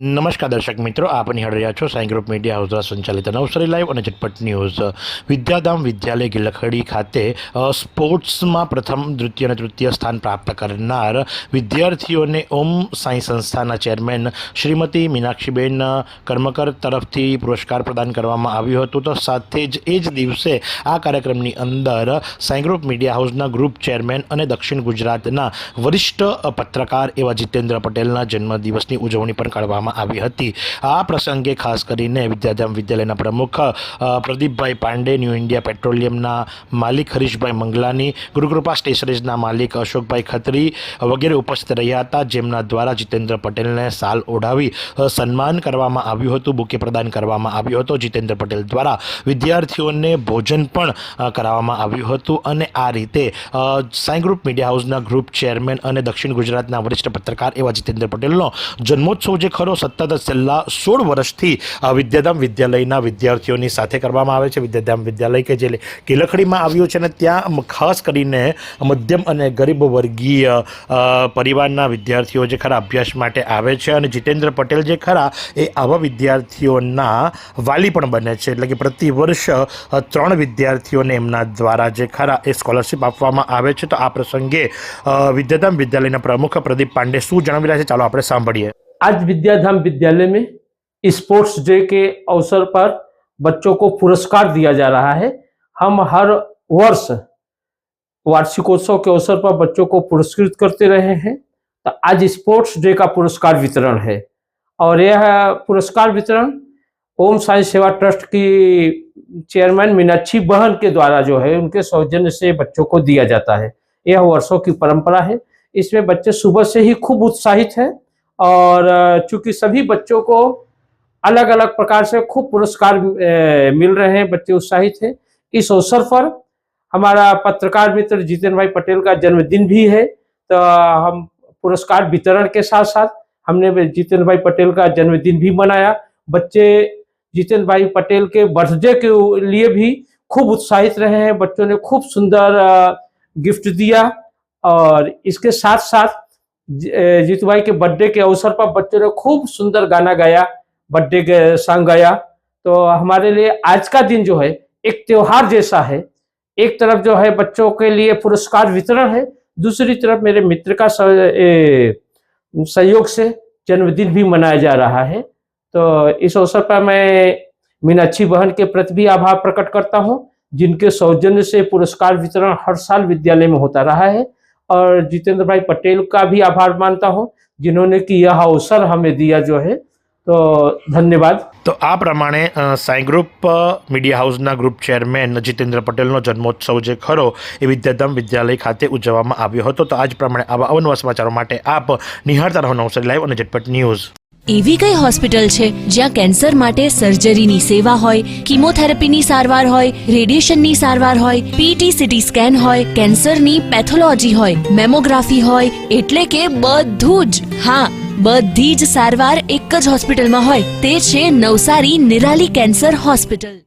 નમસ્કાર દર્શક મિત્રો, આપ નિહાળ રહ્યા છો સાઈ ગ્રુપ મીડિયા હાઉસ દ્વારા સંચાલિત નવસારી લાઈવ અને ઝટપટ ન્યૂઝ. વિદ્યાધામ વિદ્યાલય ગિલખડી ખાતે સ્પોર્ટ્સમાં પ્રથમ, દ્વિતીય અને તૃતીય સ્થાન પ્રાપ્ત કરનાર વિદ્યાર્થીઓને ઓમ સાઈ સંસ્થાના ચેરમેન શ્રીમતી મીનાક્ષીબેન કર્મકર તરફથી પુરસ્કાર પ્રદાન કરવામાં આવ્યું હતું. તો સાથે જ એ જ દિવસે આ કાર્યક્રમની અંદર સાઈ ગ્રુપ મીડિયા હાઉસના ગ્રુપ ચેરમેન અને દક્ષિણ ગુજરાતના વરિષ્ઠ પત્રકાર એવા જીતેન્દ્ર પટેલના જન્મદિવસની ઉજવણી પણ કરવામાં આવી હતી. આ પ્રસંગે ખાસ કરીને વિદ્યાધામ વિદ્યાલયના પ્રમુખ પ્રદીપભાઈ પાંડે, ન્યૂ ઇન્ડિયા પેટ્રોલિયમના માલિક હરીશભાઈ મંગલાની, ગુરુકૃપા સ્ટેશનરીઝના માલિક અશોકભાઈ ખત્રી વગેરે ઉપસ્થિત રહ્યા હતા, જેમના દ્વારા જીતેન્દ્ર પટેલને સાલ ઓઢાવી સન્માન કરવામાં આવ્યું હતું, બુકે પ્રદાન કરવામાં આવ્યો હતો. જીતેન્દ્ર પટેલ દ્વારા વિદ્યાર્થીઓને ભોજન પણ કરાવવામાં આવ્યું હતું અને આ રીતે સાઈ ગ્રુપ મીડિયા હાઉસના ગ્રુપ ચેરમેન અને દક્ષિણ ગુજરાતના વરિષ્ઠ પત્રકાર એવા જીતેન્દ્ર પટેલનો જન્મોત્સવ જે ખરો સતત છેલ્લા 16 વર્ષથી વિદ્યાધામ વિદ્યાલયના વિદ્યાર્થીઓની સાથે કરવામાં આવે છે. વિદ્યાધામ વિદ્યાલય કે જે ગિલખડીમાં આવ્યું છે અને ત્યાં ખાસ કરીને મધ્યમ અને ગરીબ વર્ગીય પરિવારના વિદ્યાર્થીઓ જે ખરા અભ્યાસ માટે આવે છે અને જીતેન્દ્ર પટેલ જે ખરા એ આવા વિદ્યાર્થીઓના વાલી પણ બને છે. એટલે કે પ્રતિ વર્ષ 3 વિદ્યાર્થીઓને એમના દ્વારા જે ખરા એ સ્કોલરશિપ આપવામાં આવે છે. તો આ પ્રસંગે વિદ્યાધામ વિદ્યાલયના પ્રમુખ પ્રદીપ પાંડે શું જણાવી રહ્યા છે, ચાલો આપણે સાંભળીએ. आज विद्याधाम विद्यालय में स्पोर्ट्स डे के अवसर पर बच्चों को पुरस्कार दिया जा रहा है. हम हर वर्ष वार्षिकोत्सव के अवसर पर बच्चों को पुरस्कृत करते रहे हैं. तो आज स्पोर्ट्स डे का पुरस्कार वितरण है और यह पुरस्कार वितरण ओम साई सेवा ट्रस्ट की चेयरमैन मीनाक्षी बहन के द्वारा जो है उनके सौजन्य से बच्चों को दिया जाता है. यह वर्षों की परंपरा है. इसमें बच्चे सुबह से ही खूब उत्साहित हैं और चूंकि सभी बच्चों को अलग अलग प्रकार से खूब पुरस्कार मिल रहे हैं, बच्चे उत्साहित हैं. इस अवसर पर हमारा पत्रकार मित्र जितेंद्र भाई पटेल का जन्मदिन भी है. तो हम पुरस्कार वितरण के साथ साथ हमने जितेंद्र भाई पटेल का जन्मदिन भी मनाया. बच्चे जितेंद्र भाई पटेल के बर्थडे के लिए भी खूब उत्साहित रहे हैं. बच्चों ने खूब सुंदर गिफ्ट दिया और इसके साथ साथ जीतू भाई के बर्थडे के अवसर पर बच्चों ने खूब सुंदर गाना गाया, बर्थडे के सॉन्ग गाया. तो हमारे लिए आज का दिन जो है एक त्योहार जैसा है. एक तरफ जो है बच्चों के लिए पुरस्कार वितरण है, दूसरी तरफ मेरे मित्र का सहयोग से जन्मदिन भी मनाया जा रहा है. तो इस अवसर पर मैं मीनाक्षी बहन के प्रति भी आभार प्रकट करता हूँ, जिनके सौजन्य से पुरस्कार वितरण हर साल विद्यालय में होता रहा है. और जितेंद्र भाई पटेल का भी आभार मानता हूं, जिन्होंने कि यह अवसर हमें दिया जो है. तो धन्यवाद. તો આ પ્રમાણે સાઈ ગ્રુપ મીડિયા હાઉસના ગ્રુપ ચેરમેન જીતેન્દ્ર પટેલનો જન્મોત્સવ જે ખરો એ વિદ્યાધામ વિદ્યાલય ખાતે ઉજવવામાં આવ્યો હતો. તો આ જ પ્રમાણે આવા અવનવા સમાચારો માટે આપ નિહાળતા રહો નવસારી લાઈવ અને ઝટપટ ન્યૂઝ. એવી કઈ હોસ્પિટલ છે જ્યાં કેન્સર માટે સર્જરીની સેવા હોય, કીમોથેરાપીની સારવાર હોય, રેડિયેશનની સારવાર હોય, પીટી સીટી સ્કેન હોય, કેન્સરની પેથોલોજી હોય, મેમોગ્રાફી હોય, એટલે કે બધું જ. હા, બધી જ સારવાર એક જ હોસ્પિટલમાં હોય. તે છે નવસારી નિરાલી કેન્સર હોસ્પિટલ.